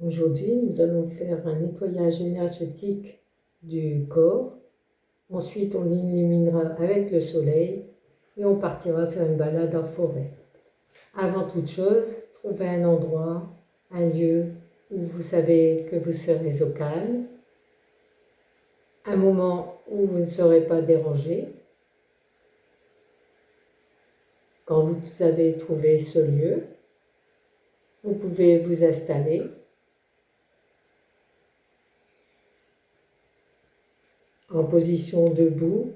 Aujourd'hui, nous allons faire un nettoyage énergétique du corps. Ensuite, on l'illuminera avec le soleil et on partira faire une balade en forêt. Avant toute chose, trouvez un endroit, un lieu où vous savez que vous serez au calme, un moment où vous ne serez pas dérangé. Quand vous avez trouvé ce lieu, vous pouvez vous installer. En position debout,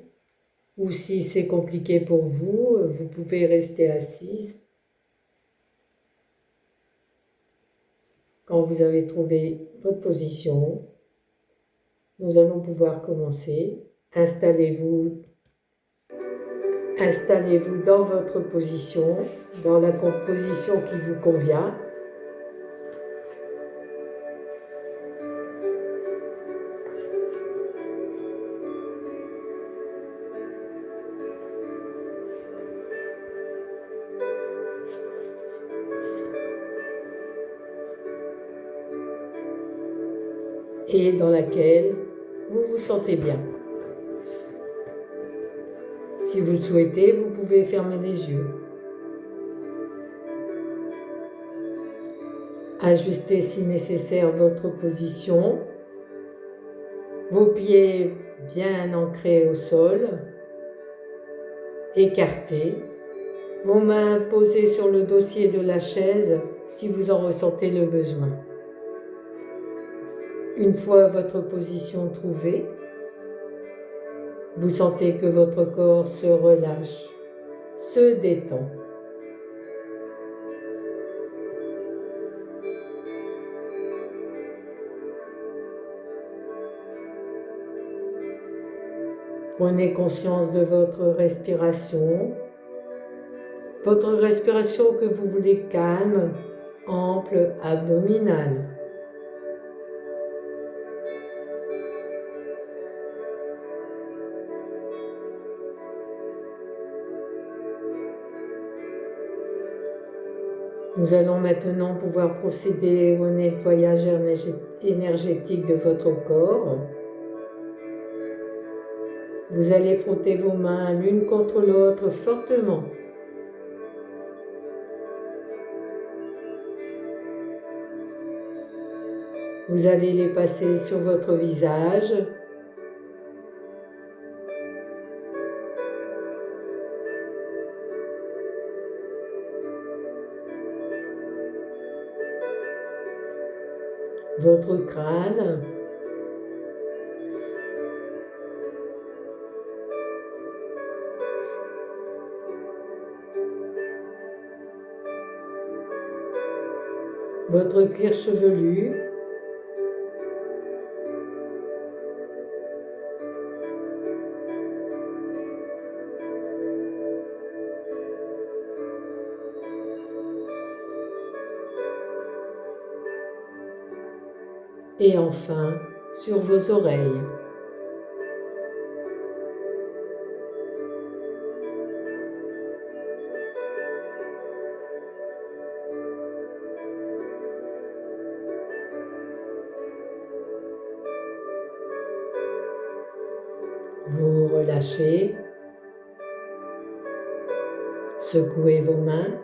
ou si c'est compliqué pour vous, vous pouvez rester assise. Quand vous avez trouvé votre position, nous allons pouvoir commencer. Installez-vous dans votre position, dans la position qui vous convient. Et dans laquelle vous vous sentez bien. Si vous le souhaitez, vous pouvez fermer les yeux. Ajustez si nécessaire votre position. Vos pieds bien ancrés au sol, écartés. Vos mains posées sur le dossier de la chaise si vous en ressentez le besoin. Une fois votre position trouvée, vous sentez que votre corps se relâche, se détend. Prenez conscience de votre respiration que vous voulez calme, ample, abdominale. Nous allons maintenant pouvoir procéder au nettoyage énergétique de votre corps. Vous allez frotter vos mains l'une contre l'autre fortement. Vous allez les passer sur votre visage. Votre crâne. Votre cuir chevelu. Et enfin, sur vos oreilles. Vous relâchez, secouez vos mains,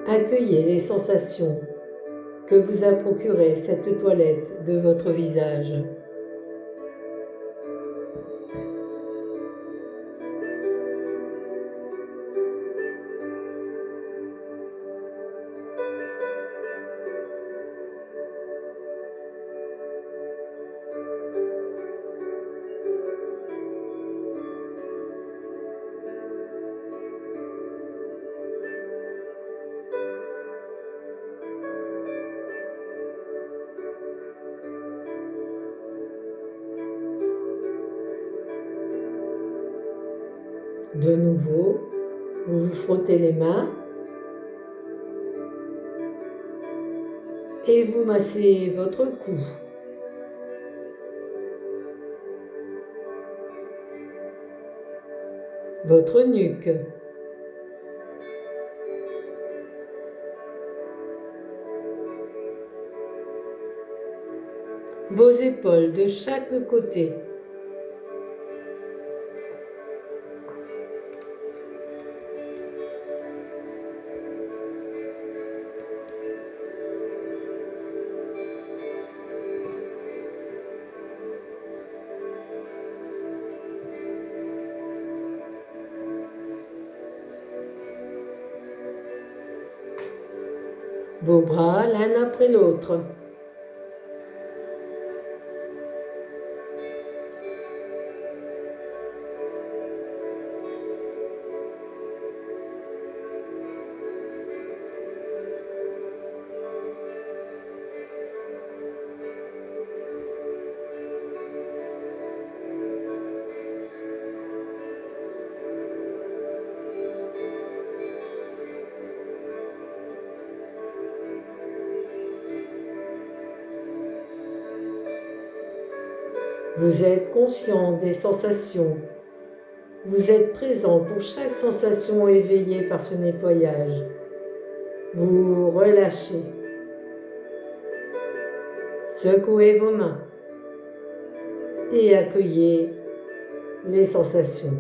accueillez les sensations que vous a procuré cette toilette de votre visage. De nouveau, vous vous frottez les mains et vous massez votre cou. Votre nuque. vos épaules de chaque côté. Vos bras l'un après l'autre. Vous êtes conscient des sensations. Vous êtes présent pour chaque sensation éveillée par ce nettoyage. Vous relâchez. Secouez vos mains et accueillez les sensations.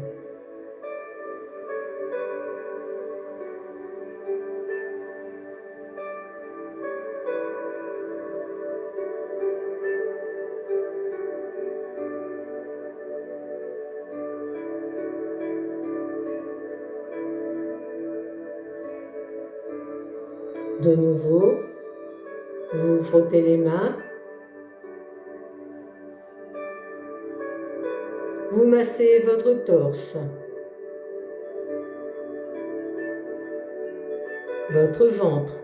De nouveau, vous frottez les mains. Vous massez votre torse, votre ventre,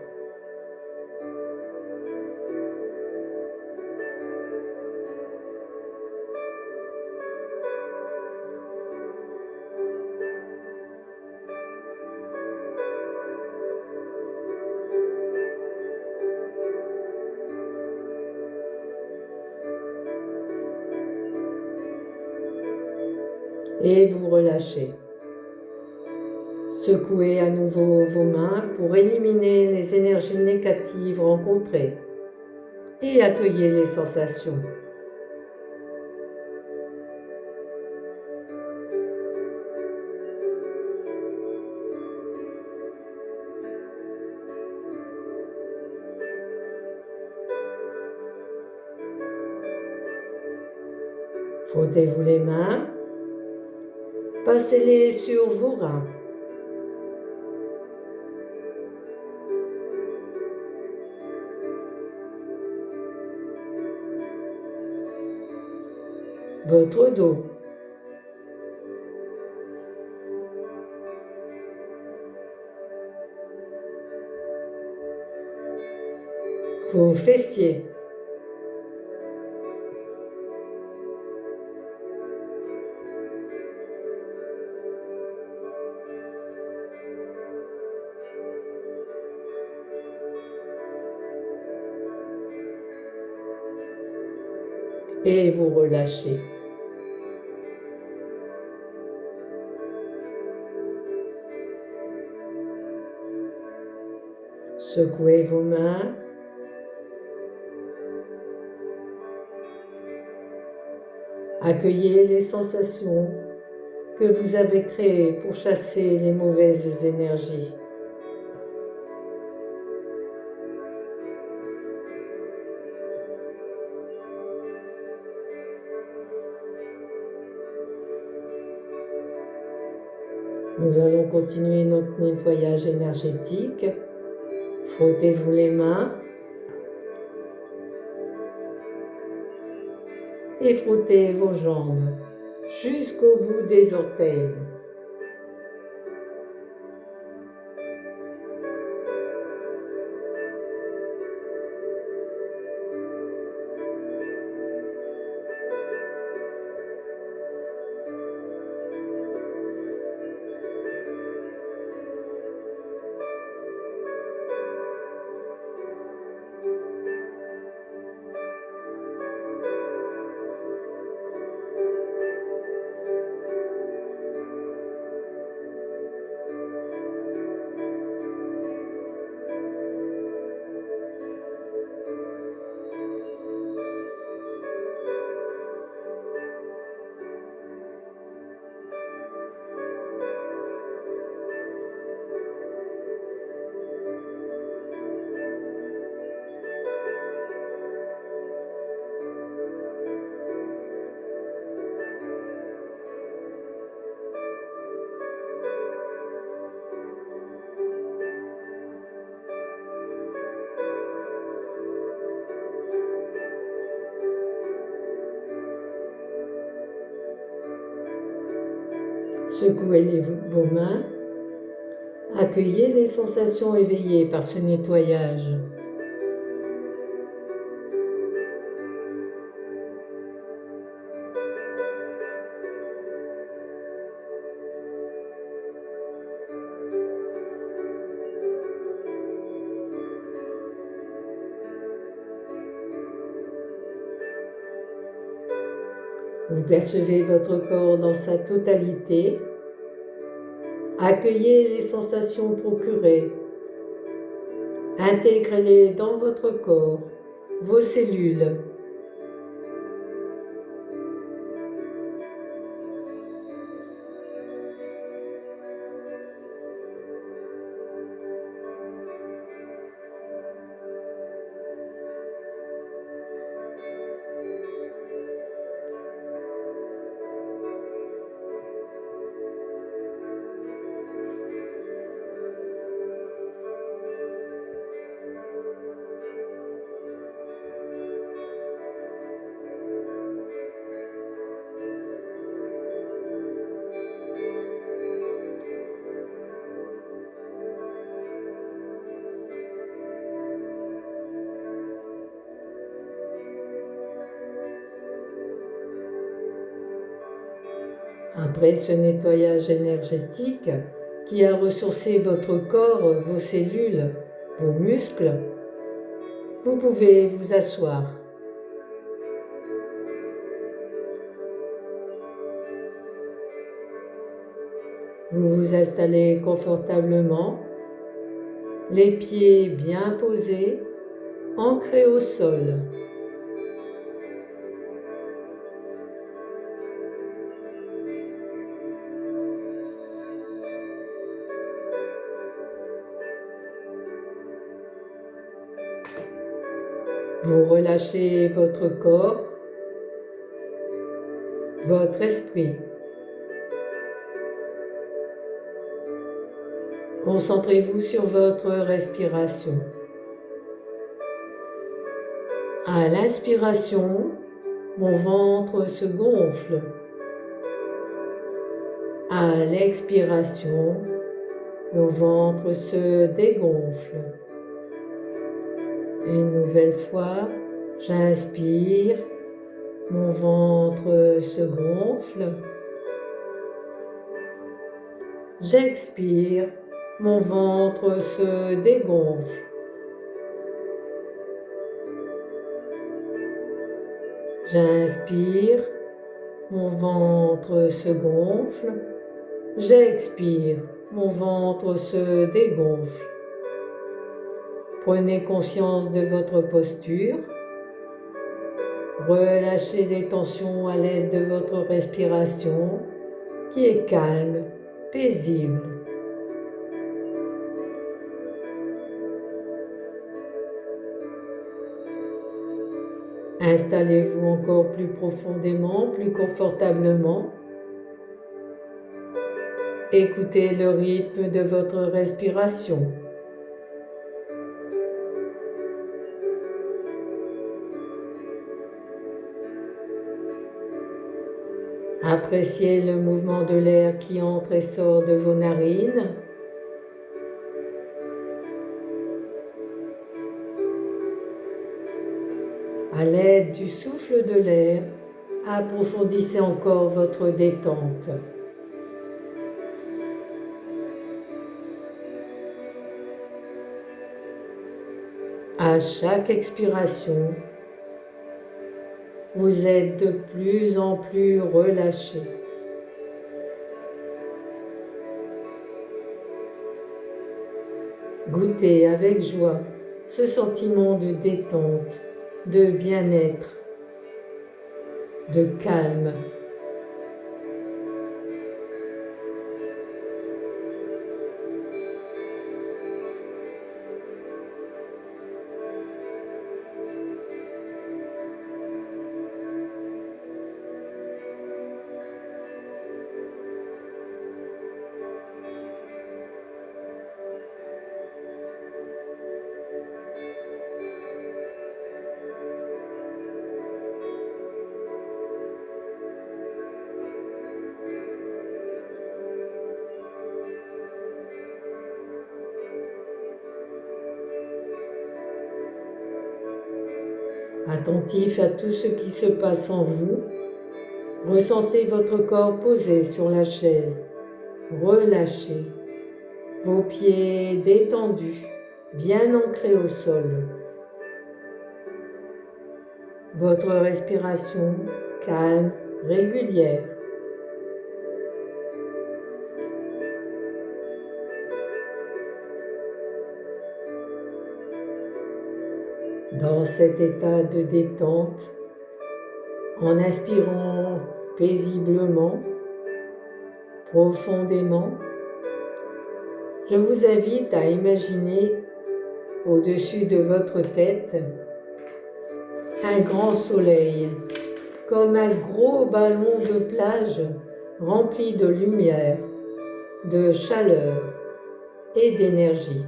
et vous relâchez. Secouez à nouveau vos mains pour éliminer les énergies négatives rencontrées et accueillez les sensations. Frottez-vous les mains, passez-les sur vos reins. Votre dos, vos fessiers, et vous relâchez. Secouez vos mains. Accueillez les sensations que vous avez créées pour chasser les mauvaises énergies. Nous allons continuer notre nettoyage énergétique. Frottez-vous les mains et frottez vos jambes jusqu'au bout des orteils. Secouez vos mains. Accueillez les sensations éveillées par ce nettoyage. Vous percevez votre corps dans sa totalité. Accueillez les sensations procurées. Intégrez-les dans votre corps, vos cellules. Après ce nettoyage énergétique qui a ressourcé votre corps, vos cellules, vos muscles, vous pouvez vous asseoir. Vous vous installez confortablement, les pieds bien posés, ancrés au sol. Vous relâchez votre corps, votre esprit. Concentrez-vous sur votre respiration. À l'inspiration, mon ventre se gonfle. À l'expiration, mon ventre se dégonfle. Une nouvelle fois, j'inspire, mon ventre se gonfle. J'expire, mon ventre se dégonfle. J'inspire, mon ventre se gonfle. J'expire, mon ventre se dégonfle. Prenez conscience de votre posture. Relâchez les tensions à l'aide de votre respiration qui est calme, paisible. Installez-vous encore plus profondément, plus confortablement. Écoutez le rythme de votre respiration. Appréciez le mouvement de l'air qui entre et sort de vos narines. À l'aide du souffle de l'air, approfondissez encore votre détente. À chaque expiration, vous êtes de plus en plus relâché. Goûtez avec joie ce sentiment de détente, de bien-être, de calme. Attentif à tout ce qui se passe en vous, ressentez votre corps posé sur la chaise, relâché, vos pieds détendus, bien ancrés au sol. Votre respiration calme, régulière. Dans cet état de détente, en inspirant paisiblement, profondément, je vous invite à imaginer au-dessus de votre tête un grand soleil, comme un gros ballon de plage rempli de lumière, de chaleur et d'énergie.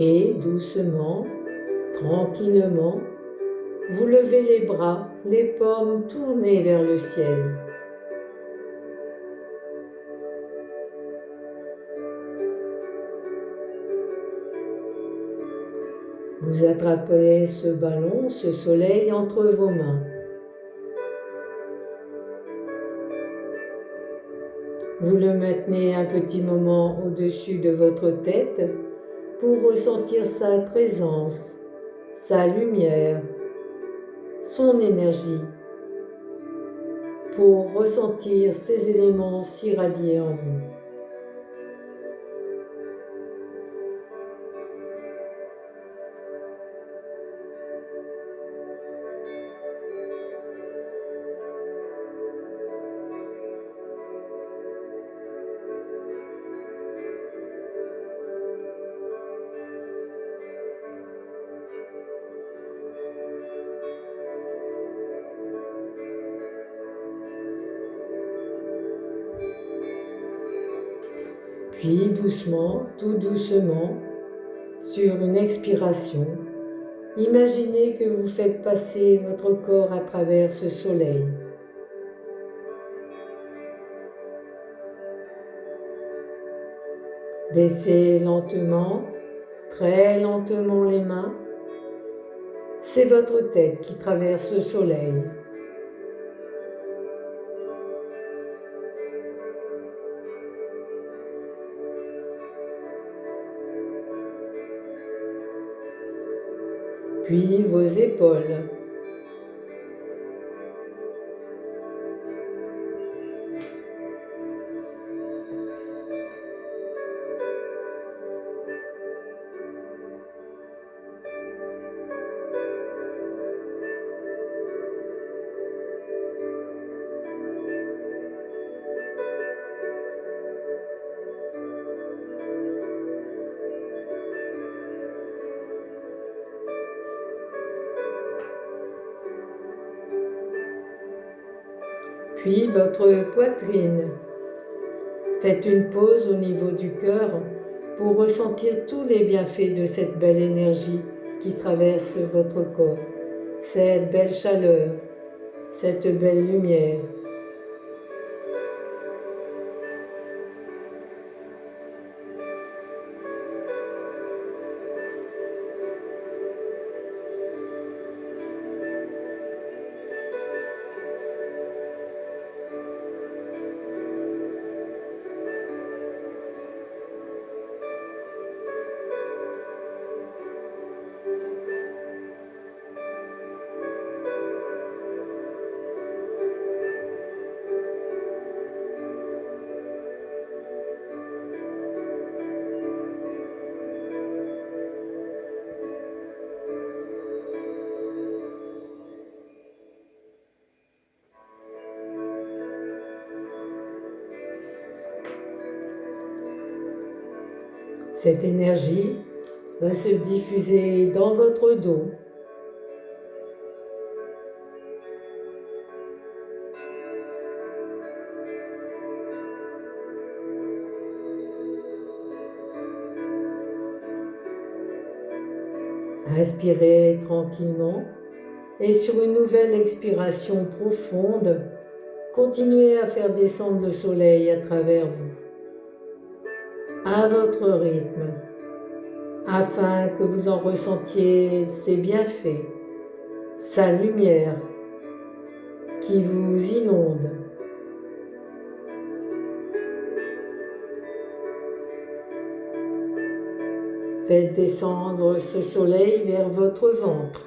Et doucement, tranquillement, vous levez les bras, les paumes tournées vers le ciel. Vous attrapez ce ballon, ce soleil entre vos mains. Vous le maintenez un petit moment au-dessus de votre tête pour ressentir sa présence, sa lumière, son énergie, pour ressentir ces éléments s'irradier en vous. Puis doucement, tout doucement, sur une expiration, imaginez que vous faites passer votre corps à travers ce soleil. Baissez lentement, très lentement les mains. C'est votre tête qui traverse le soleil. Puis vos épaules. Puis votre poitrine. Faites une pause au niveau du cœur pour ressentir tous les bienfaits de cette belle énergie qui traverse votre corps, cette belle chaleur, cette belle lumière. Cette énergie va se diffuser dans votre dos. Inspirez tranquillement et sur une nouvelle expiration profonde, continuez à faire descendre le soleil à travers vous, à votre rythme, afin que vous en ressentiez ses bienfaits, sa lumière qui vous inonde. Faites descendre ce soleil vers votre ventre.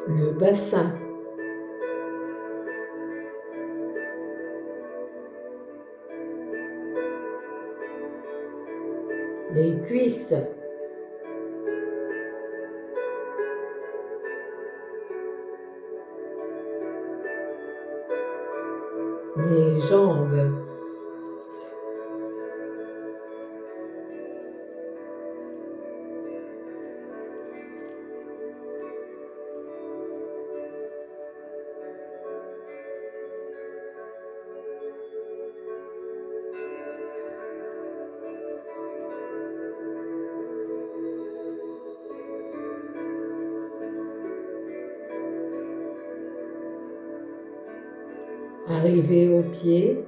Le bassin, les cuisses, les jambes, arrivez aux pieds.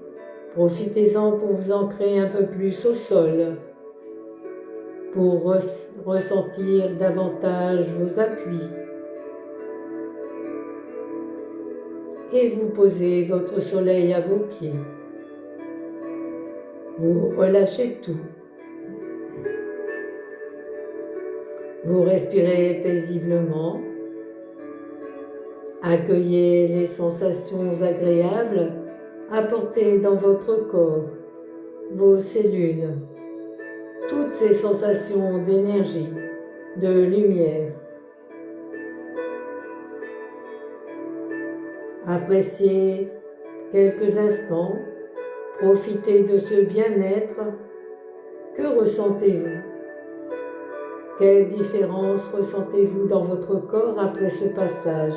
Profitez-en pour vous ancrer un peu plus au sol, pour ressentir davantage vos appuis. Et vous posez votre soleil à vos pieds. Vous relâchez tout. Vous respirez paisiblement. Accueillez les sensations agréables apportées dans votre corps, vos cellules, toutes ces sensations d'énergie, de lumière. Appréciez quelques instants, profitez de ce bien-être. Que ressentez-vous? Quelle différence ressentez-vous dans votre corps après ce passage?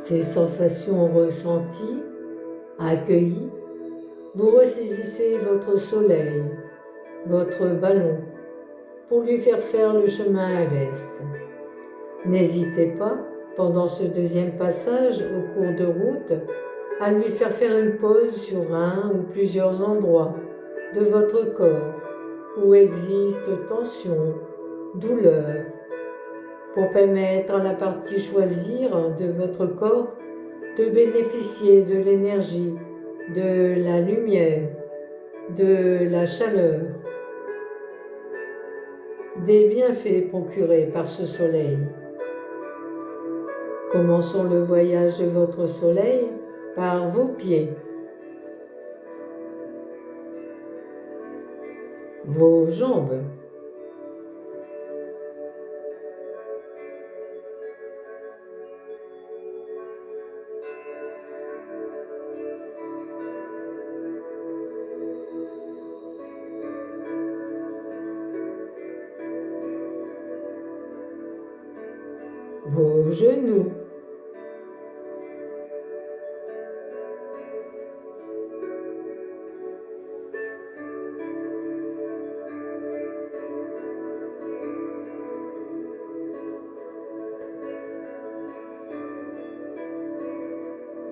Ces sensations ressenties, accueillies, vous ressaisissez votre soleil, votre ballon, pour lui faire le chemin inverse. N'hésitez pas, pendant ce deuxième passage au cours de route, à lui faire une pause sur un ou plusieurs endroits de votre corps où existe tension, douleur, pour permettre à la partie choisie de votre corps de bénéficier de l'énergie, de la lumière, de la chaleur, des bienfaits procurés par ce soleil. Commençons le voyage de votre soleil par vos pieds, vos jambes, vos genoux,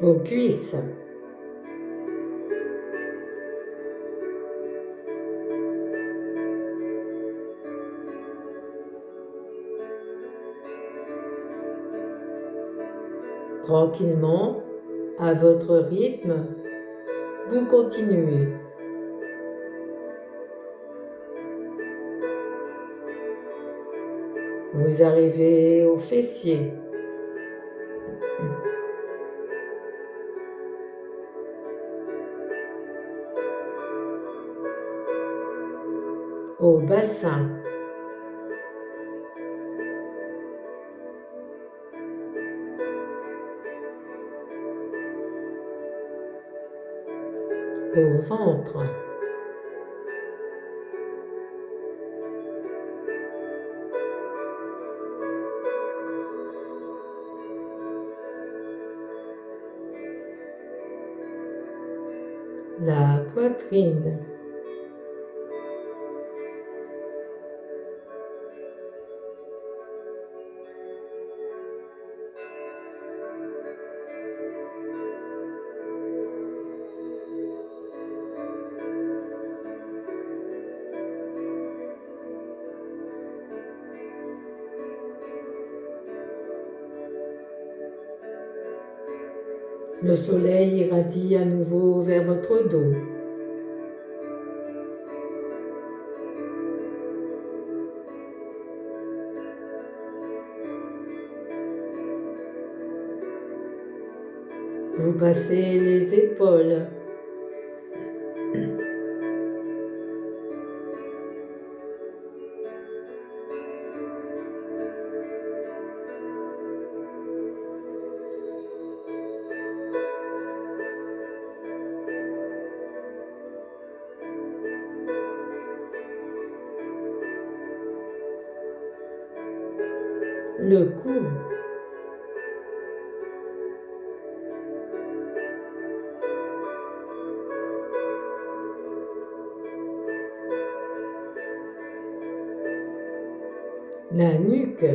vos cuisses, tranquillement, à votre rythme, vous continuez. Vous arrivez aux fessiers, au bassin, au ventre, la poitrine, le soleil irradie à nouveau vers votre dos. Vous passez les épaules, le cou, la nuque,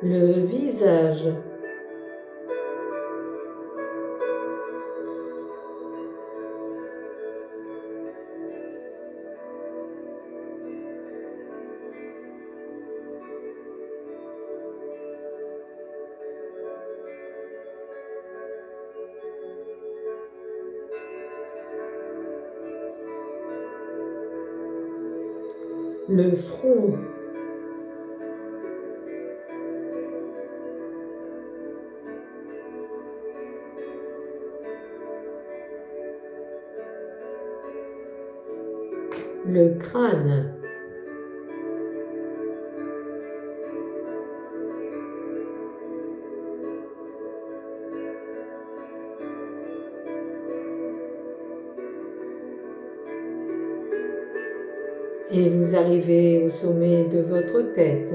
le visage, le front, le crâne, et vous arrivez au sommet de votre tête.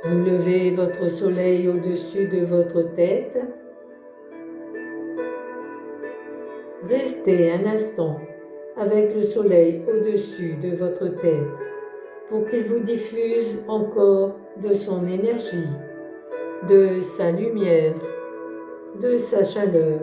Vous levez votre soleil au-dessus de votre tête. Restez un instant avec le soleil au-dessus de votre tête pour qu'il vous diffuse encore de son énergie, de sa lumière, de sa chaleur.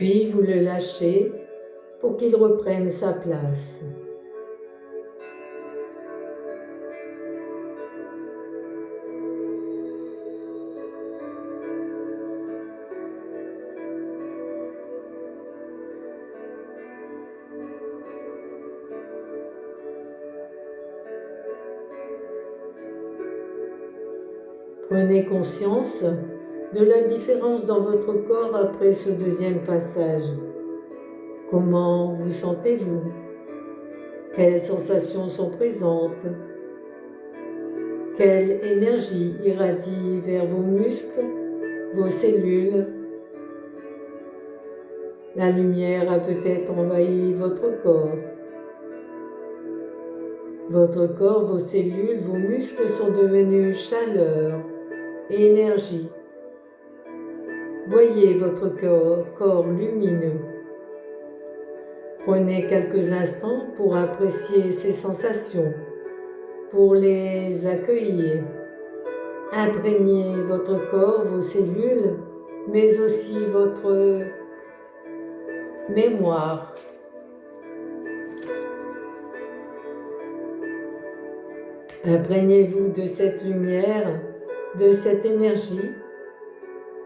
Puis vous le lâchez pour qu'il reprenne sa place. Prenez conscience de la différence dans votre corps après ce deuxième passage. Comment vous sentez-vous? Quelles sensations sont présentes? Quelle énergie irradie vers vos muscles, vos cellules? La lumière a peut-être envahi votre corps. Votre corps, vos cellules, vos muscles sont devenus chaleur et énergie. Voyez votre corps lumineux. Prenez quelques instants pour apprécier ces sensations, pour les accueillir. Imprégnez votre corps, vos cellules, mais aussi votre mémoire. Imprégnez-vous de cette lumière, de cette énergie,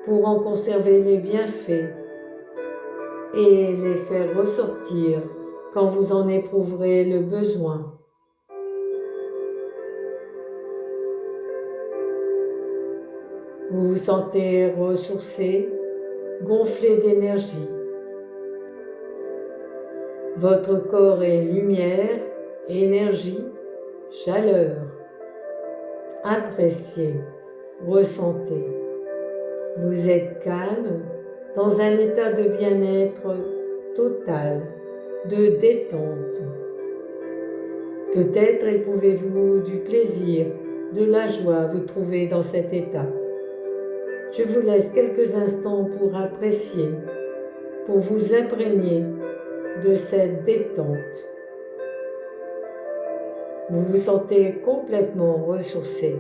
pour en conserver les bienfaits et les faire ressortir quand vous en éprouverez le besoin. Vous vous sentez ressourcé, gonflé d'énergie. Votre corps est lumière, énergie, chaleur. Appréciez, ressentez. Vous êtes calme, dans un état de bien-être total, de détente. Peut-être éprouvez-vous du plaisir, de la joie à vous trouver dans cet état. Je vous laisse quelques instants pour apprécier, pour vous imprégner de cette détente. Vous vous sentez complètement ressourcé.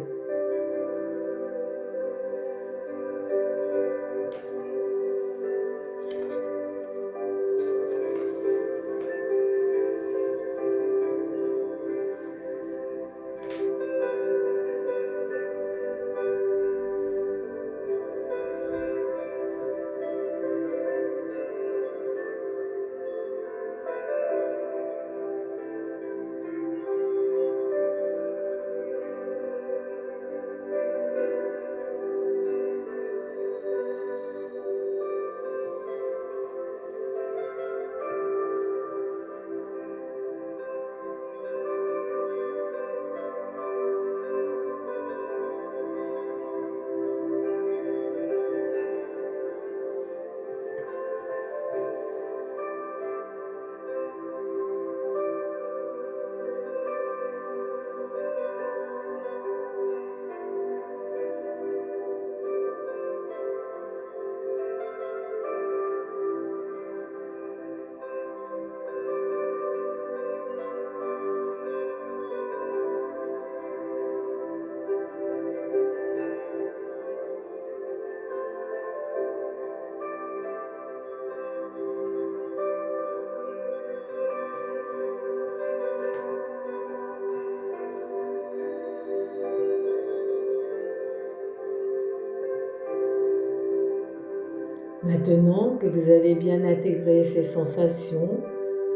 Maintenant que vous avez bien intégré ces sensations,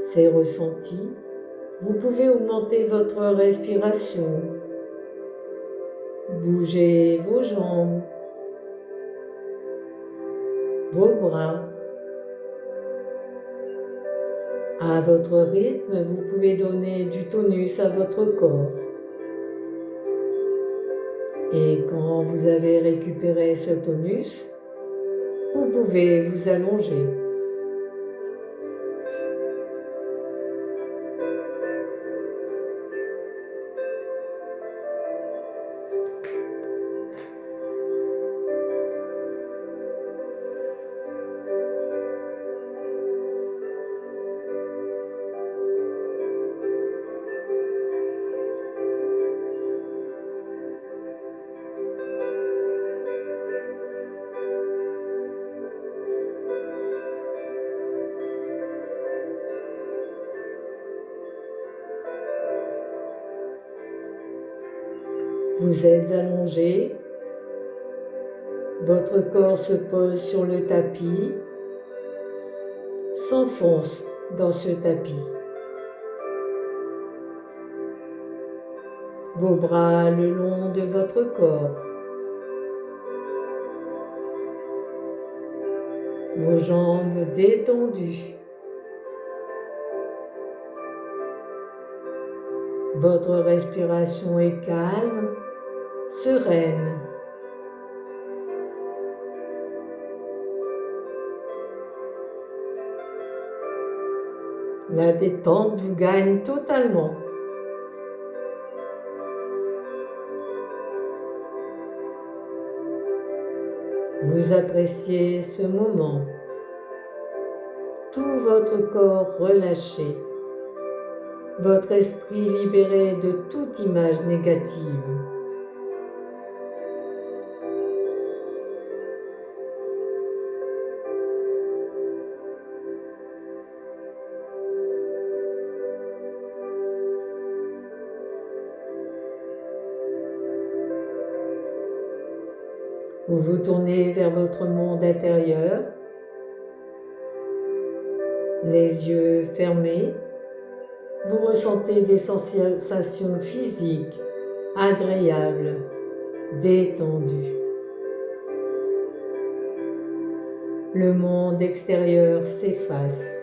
ces ressentis, vous pouvez augmenter votre respiration. Bougez vos jambes, vos bras. À votre rythme, vous pouvez donner du tonus à votre corps. Et quand vous avez récupéré ce tonus, vous pouvez vous allonger. Vous êtes allongé, votre corps se pose sur le tapis, s'enfonce dans ce tapis. Vos bras le long de votre corps, vos jambes détendues, votre respiration est calme, sereine. La détente vous gagne totalement. Vous appréciez ce moment, tout votre corps relâché, votre esprit libéré de toute image négative. Vous vous tournez vers votre monde intérieur, les yeux fermés. Vous ressentez des sensations physiques agréables, détendues. Le monde extérieur s'efface.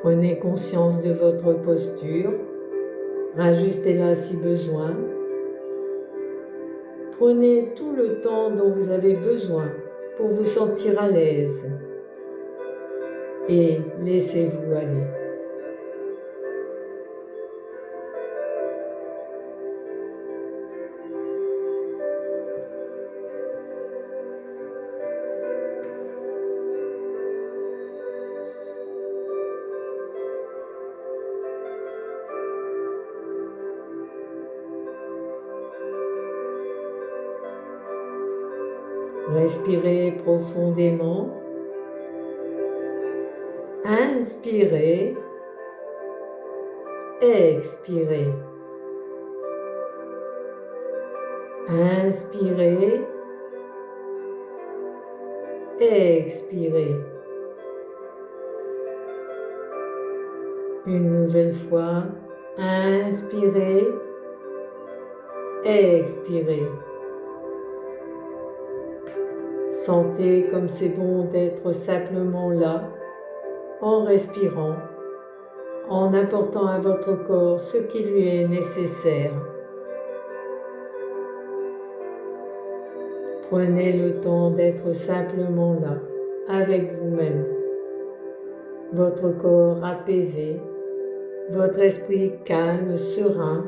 Prenez conscience de votre posture, rajustez-la si besoin. Prenez tout le temps dont vous avez besoin pour vous sentir à l'aise et laissez-vous aller. Respirez profondément. Inspirez. Expirez. Inspirez. Expirez. Une nouvelle fois. Inspirez. Expirez. Sentez comme c'est bon d'être simplement là, en respirant, en apportant à votre corps ce qui lui est nécessaire. Prenez le temps d'être simplement là, avec vous-même. Votre corps apaisé, votre esprit calme, serein.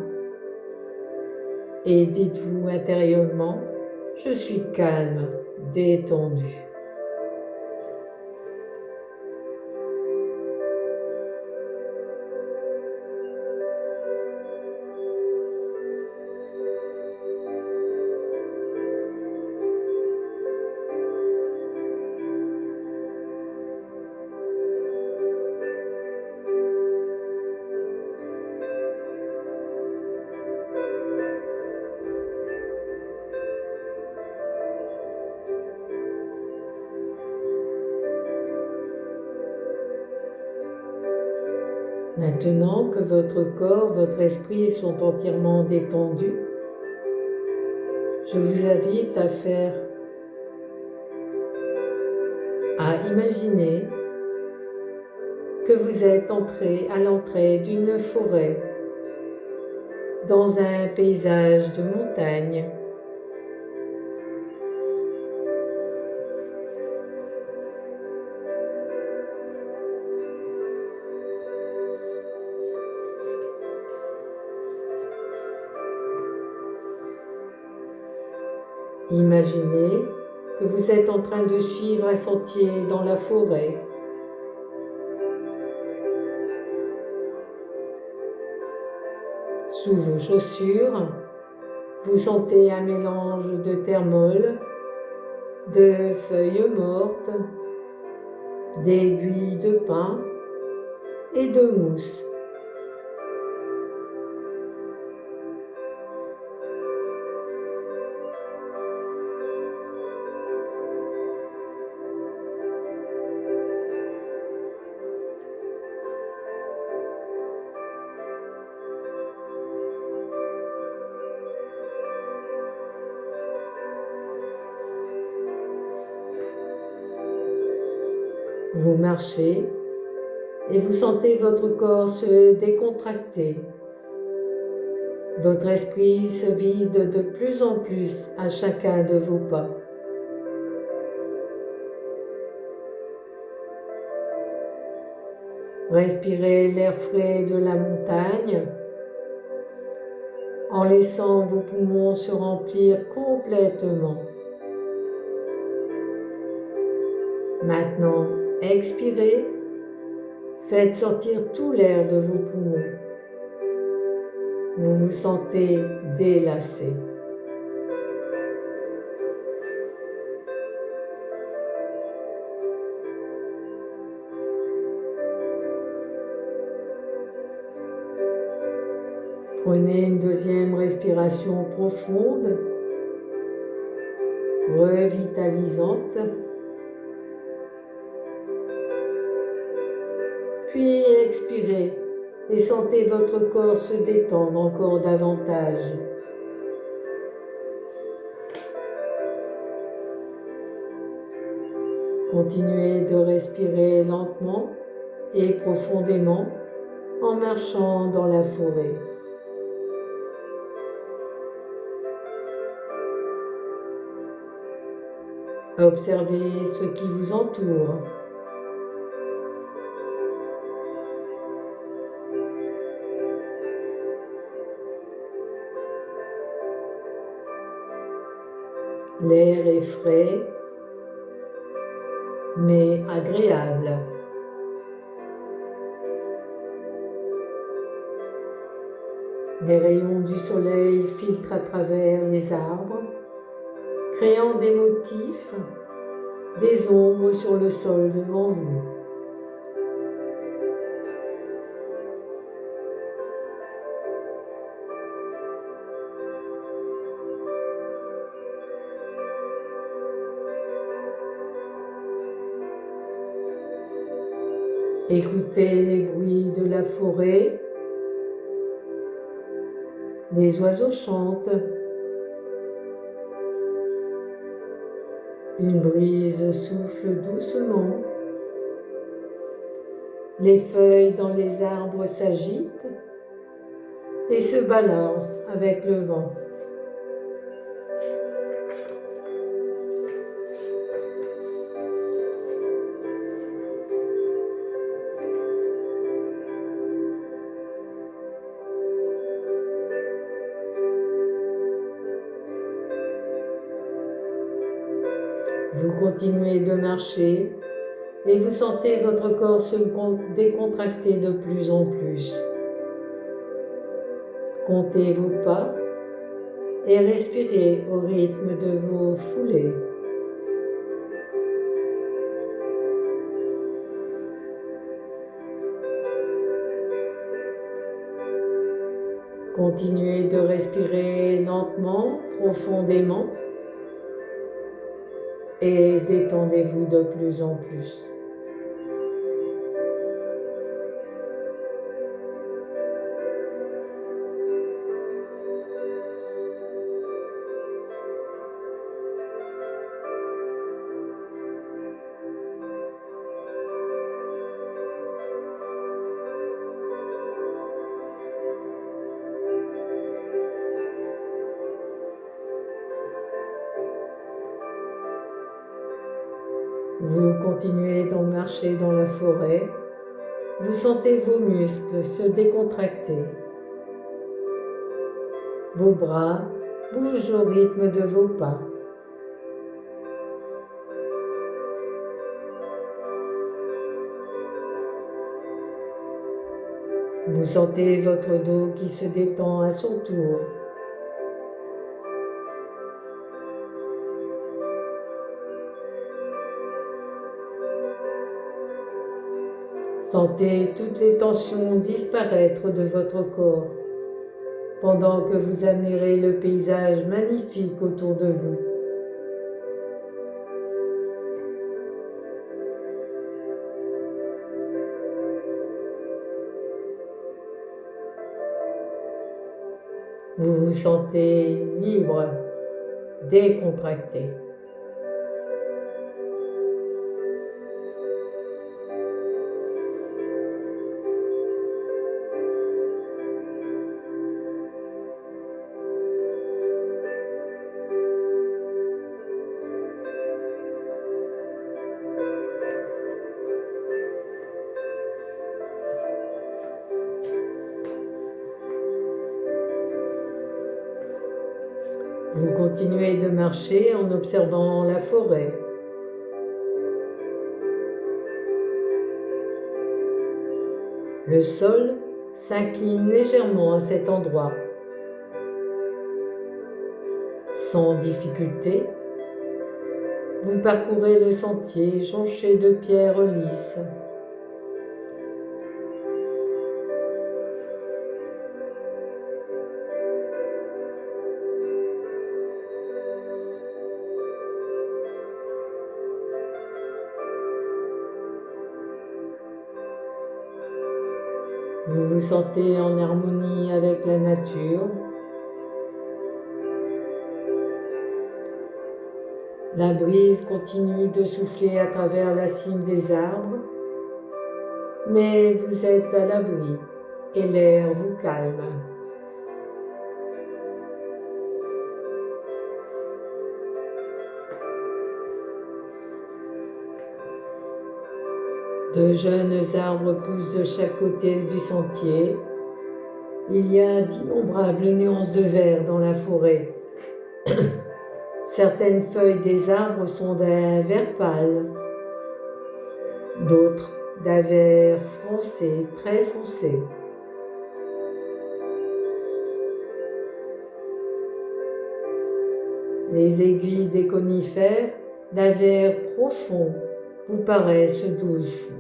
Et dites-vous intérieurement, je suis calme, détendu. Maintenant que votre corps, votre esprit sont entièrement détendus, je vous invite à imaginer que vous êtes entré à l'entrée d'une forêt, dans un paysage de montagne. Imaginez que vous êtes en train de suivre un sentier dans la forêt. Sous vos chaussures, vous sentez un mélange de terre molle, de feuilles mortes, d'aiguilles de pin et de mousse. Vous marchez et vous sentez votre corps se décontracter. Votre esprit se vide de plus en plus à chacun de vos pas. Respirez l'air frais de la montagne en laissant vos poumons se remplir complètement. Maintenant, expirez, faites sortir tout l'air de vos poumons. Vous vous sentez délassé. Prenez une deuxième respiration profonde, revitalisante. Puis expirez et sentez votre corps se détendre encore davantage. Continuez de respirer lentement et profondément en marchant dans la forêt. Observez ce qui vous entoure. L'air est frais, mais agréable. Les rayons du soleil filtrent à travers les arbres, créant des motifs, des ombres sur le sol devant vous. Écoutez les bruits de la forêt, les oiseaux chantent, une brise souffle doucement, les feuilles dans les arbres s'agitent et se balancent avec le vent. Vous continuez de marcher et vous sentez votre corps se décontracter de plus en plus. Comptez vos pas et respirez au rythme de vos foulées. Continuez de respirer lentement, profondément et détendez-vous de plus en plus. Vous continuez d'en marcher dans la forêt. Vous sentez vos muscles se décontracter. Vos bras bougent au rythme de vos pas. Vous sentez votre dos qui se détend à son tour. Sentez toutes les tensions disparaître de votre corps pendant que vous admirez le paysage magnifique autour de vous. Vous vous sentez libre, décontracté. Vous continuez de marcher en observant la forêt. Le sol s'incline légèrement à cet endroit. Sans difficulté, vous parcourez le sentier jonché de pierres lisses. Vous vous sentez en harmonie avec la nature. La brise continue de souffler à travers la cime des arbres, mais vous êtes à l'abri et l'air vous calme. De jeunes arbres poussent de chaque côté du sentier. Il y a d'innombrables nuances de vert dans la forêt. Certaines feuilles des arbres sont d'un vert pâle, d'autres d'un vert foncé, très foncé. Les aiguilles des conifères d'un vert profond vous paraissent douces.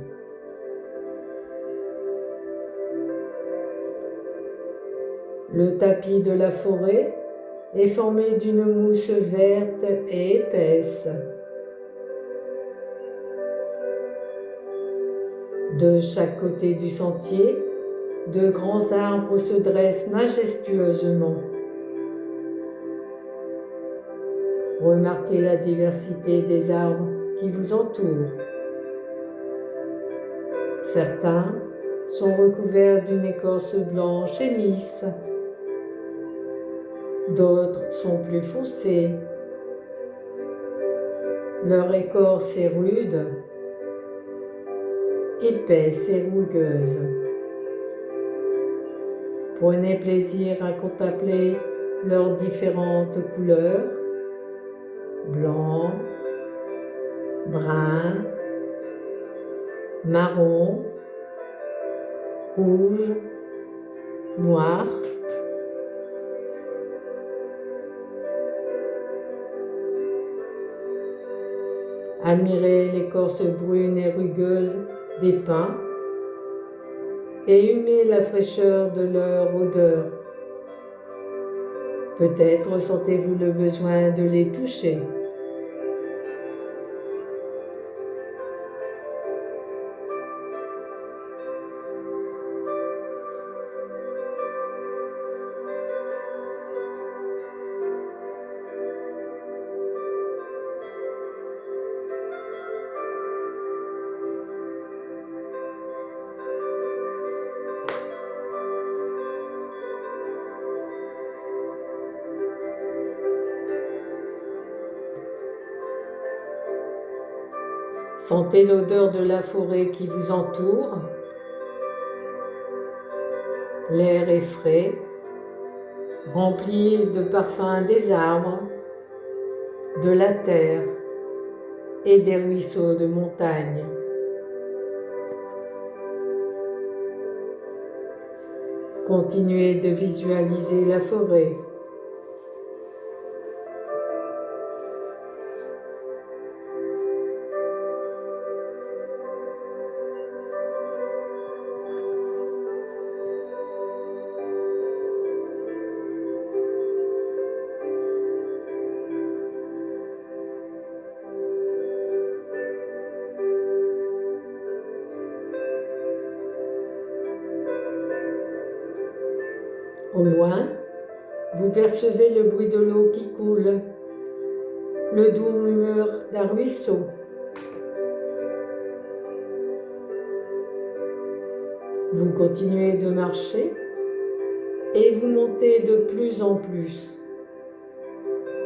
Le tapis de la forêt est formé d'une mousse verte et épaisse. De chaque côté du sentier, de grands arbres se dressent majestueusement. Remarquez la diversité des arbres qui vous entourent. Certains sont recouverts d'une écorce blanche et lisse. D'autres sont plus foncés. Leur écorce est rude, épaisse et rugueuse. Prenez plaisir à contempler leurs différentes couleurs: blanc, brun, marron, rouge, noir. Admirez l'écorce brune et rugueuse des pins et humez la fraîcheur de leur odeur. Peut-être ressentez-vous le besoin de les toucher. Sentez l'odeur de la forêt qui vous entoure. L'air est frais, rempli de parfums des arbres, de la terre et des ruisseaux de montagne. Continuez de visualiser la forêt. Au loin, vous percevez le bruit de l'eau qui coule, le doux murmure d'un ruisseau. Vous continuez de marcher et vous montez de plus en plus.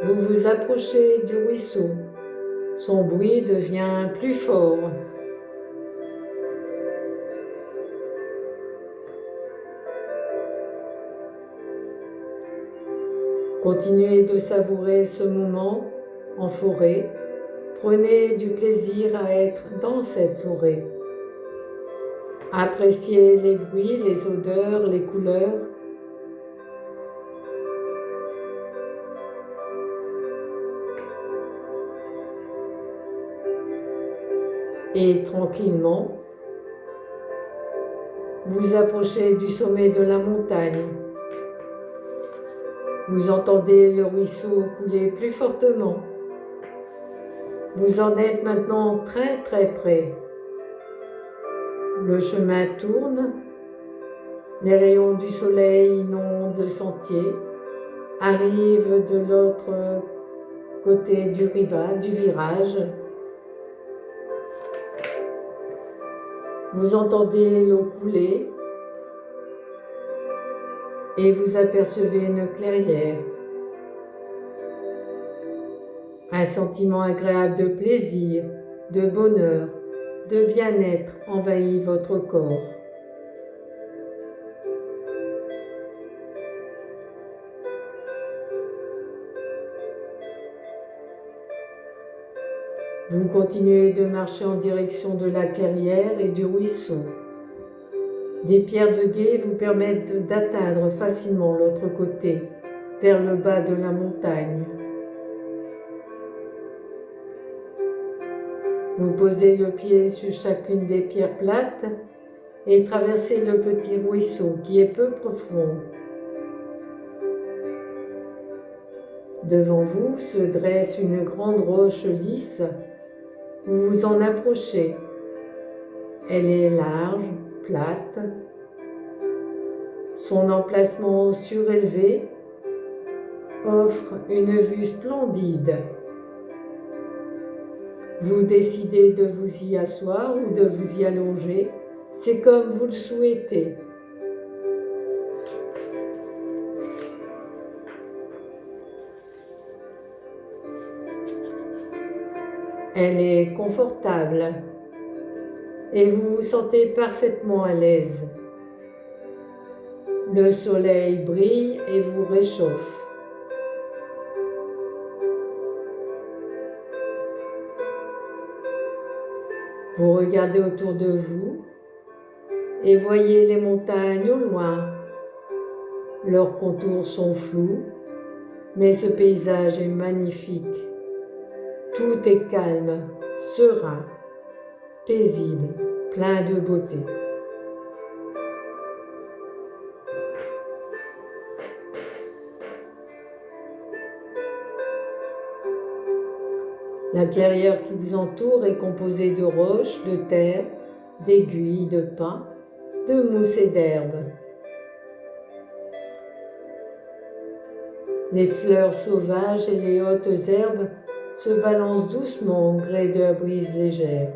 Vous vous approchez du ruisseau. Son bruit devient plus fort. Continuez de savourer ce moment en forêt. Prenez du plaisir à être dans cette forêt. Appréciez les bruits, les odeurs, les couleurs. Et tranquillement, vous approchez du sommet de la montagne. Vous entendez le ruisseau couler plus fortement. Vous en êtes maintenant très très près. Le chemin tourne, les rayons du soleil inondent le sentier, arrivent de l'autre côté du virage. Vous entendez l'eau couler et vous apercevez une clairière. Un sentiment agréable de plaisir, de bonheur, de bien-être envahit votre corps. Vous continuez de marcher en direction de la clairière et du ruisseau. Des pierres de gué vous permettent d'atteindre facilement l'autre côté, vers le bas de la montagne. Vous posez le pied sur chacune des pierres plates et traversez le petit ruisseau qui est peu profond. Devant vous se dresse une grande roche lisse. Vous vous en approchez. Elle est large, plate. Son emplacement surélevé offre une vue splendide. Vous décidez de vous y asseoir ou de vous y allonger, c'est comme vous le souhaitez. Elle est confortable et vous vous sentez parfaitement à l'aise. Le soleil brille et vous réchauffe. Vous regardez autour de vous et voyez les montagnes au loin. Leurs contours sont flous, mais ce paysage est magnifique. Tout est calme, serein, paisible, plein de beauté. La clairière qui vous entoure est composée de roches, de terre, d'aiguilles, de pins, de mousse et d'herbes. Les fleurs sauvages et les hautes herbes se balancent doucement au gré de la brise légère.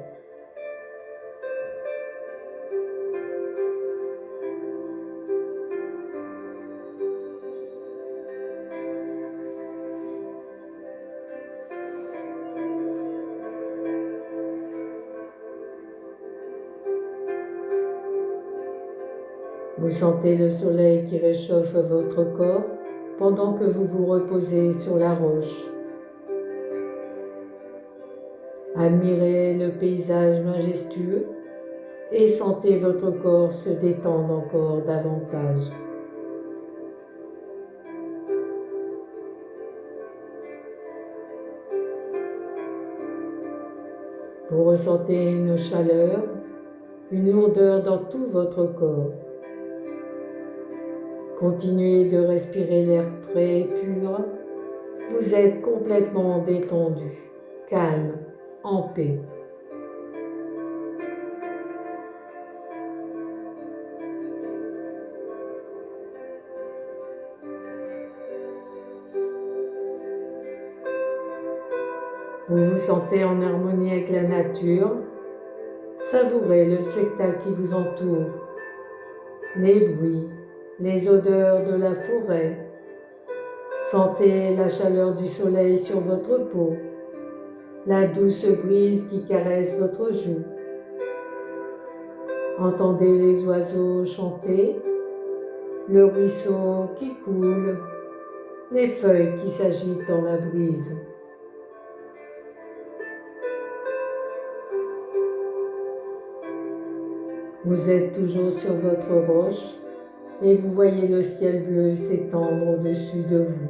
Vous sentez le soleil qui réchauffe votre corps pendant que vous vous reposez sur la roche. Admirez le paysage majestueux et sentez votre corps se détendre encore davantage. Vous ressentez une chaleur, une lourdeur dans tout votre corps. Continuez de respirer l'air frais et pur. Vous êtes complètement détendu, calme, en paix. Vous vous sentez en harmonie avec la nature. Savourez le spectacle qui vous entoure, les bruits, les odeurs de la forêt. Sentez la chaleur du soleil sur votre peau, la douce brise qui caresse votre joue. Entendez les oiseaux chanter, le ruisseau qui coule, les feuilles qui s'agitent dans la brise. Vous êtes toujours sur votre roche et vous voyez le ciel bleu s'étendre au-dessus de vous.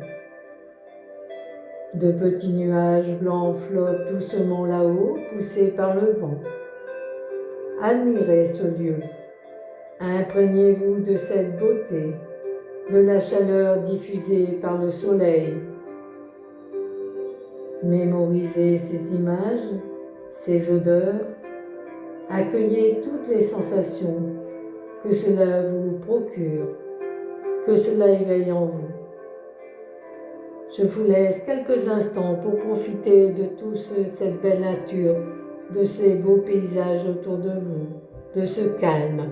De petits nuages blancs flottent doucement là-haut, poussés par le vent. Admirez ce lieu. Imprégnez-vous de cette beauté, de la chaleur diffusée par le soleil. Mémorisez ces images, ces odeurs. Accueillez toutes les sensations que cela vous procure, que cela éveille en vous. Je vous laisse quelques instants pour profiter de toute cette belle nature, de ces beaux paysages autour de vous, de ce calme.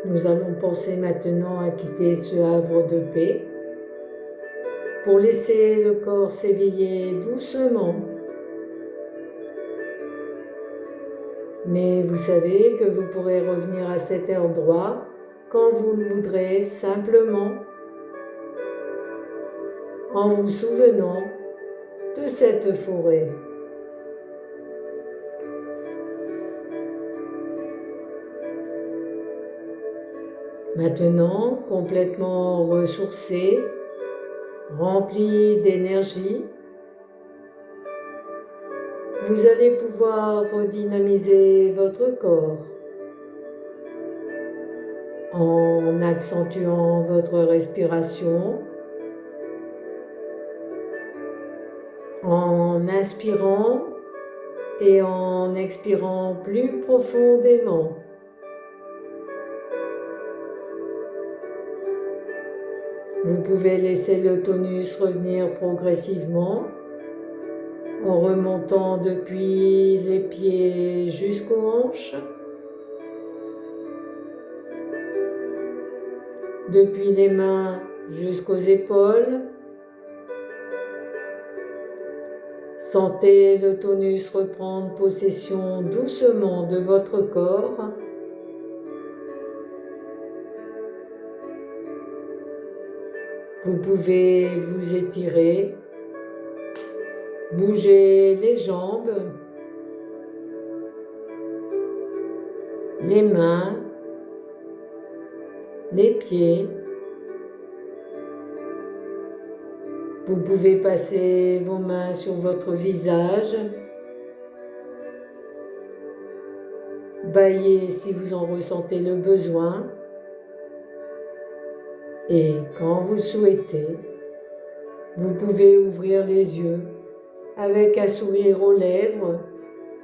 Nous allons penser maintenant à quitter ce havre de paix pour laisser le corps s'éveiller doucement. Mais vous savez que vous pourrez revenir à cet endroit quand vous le voudrez, simplement en vous souvenant de cette forêt. Maintenant, complètement ressourcé, rempli d'énergie, vous allez pouvoir redynamiser votre corps en accentuant votre respiration, en inspirant et en expirant plus profondément. Vous pouvez laisser le tonus revenir progressivement en remontant depuis les pieds jusqu'aux hanches, depuis les mains jusqu'aux épaules. Sentez le tonus reprendre possession doucement de votre corps. Vous pouvez vous étirer, bouger les jambes, les mains, les pieds. Vous pouvez passer vos mains sur votre visage, bâiller si vous en ressentez le besoin. Et quand vous le souhaitez, vous pouvez ouvrir les yeux avec un sourire aux lèvres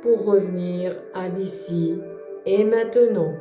pour revenir à l'ici et maintenant.